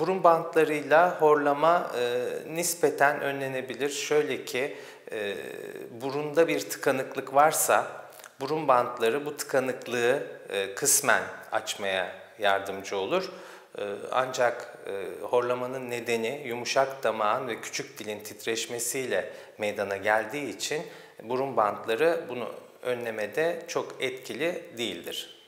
Burun bantlarıyla horlama nispeten önlenebilir. Şöyle ki, burunda bir tıkanıklık varsa burun bantları bu tıkanıklığı kısmen açmaya yardımcı olur. Ancak horlamanın nedeni yumuşak damağın ve küçük dilin titreşmesiyle meydana geldiği için burun bantları bunu önlemede çok etkili değildir.